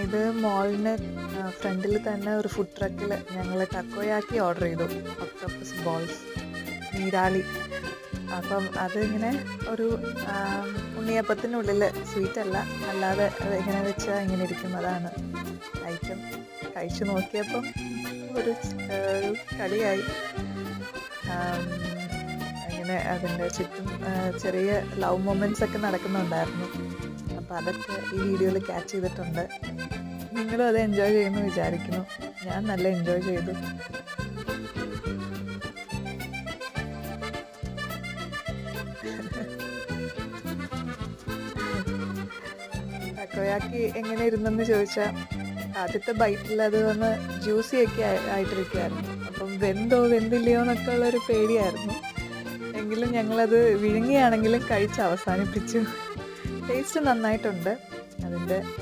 ഇത് മോളിന് ഫ്രണ്ടിൽ തന്നെ ഒരു ഫുഡ് ട്രക്കിൽ ഞങ്ങൾ ടക്കോയാക്കി ഓർഡർ ചെയ്തു. ഒക്ടോപ്പസ് ബോൾസ്, നീരാളി. അപ്പം അതിങ്ങനെ ഒരു ഉണ്ണിയപ്പത്തിനുള്ളിൽ സ്വീറ്റല്ല, അല്ലാതെ അത് ഇങ്ങനെ വെച്ചാൽ ഇങ്ങനെ ഇരിക്കും. അതാണ് ഐറ്റം. കഴിച്ചു നോക്കിയപ്പം ഒരു കളിയായി. അങ്ങനെ അതിൻ്റെ ചുറ്റും ചെറിയ ലവ് മൊമെൻറ്റ്സ് ഒക്കെ നടക്കുന്നുണ്ടായിരുന്നു. അപ്പോൾ അതൊക്കെ ഈ വീഡിയോയിൽ ക്യാച്ച് ചെയ്തിട്ടുണ്ട്. നിങ്ങളും അത് എൻജോയ് ചെയ്യുമെന്ന് വിചാരിക്കുന്നു. ഞാൻ നല്ല എൻജോയ് ചെയ്തു. ടക്കോയാക്കി എങ്ങനെ ഇരുന്നെന്ന് ചോദിച്ചാൽ, ആദ്യത്തെ ബൈറ്റിൽ അത് വന്ന് ജ്യൂസിയൊക്കെ ആയിട്ടിരിക്കുമായിരുന്നു. അപ്പം വെന്തില്ലയോ എന്നൊക്കെ ഉള്ളൊരു പേടിയായിരുന്നു. എങ്കിലും ഞങ്ങളത് വിഴുങ്ങിയാണെങ്കിലും കഴിച്ച് അവസാനിപ്പിച്ചു. ടേസ്റ്റ് നന്നായിട്ടുണ്ട്. അതിൻ്റെ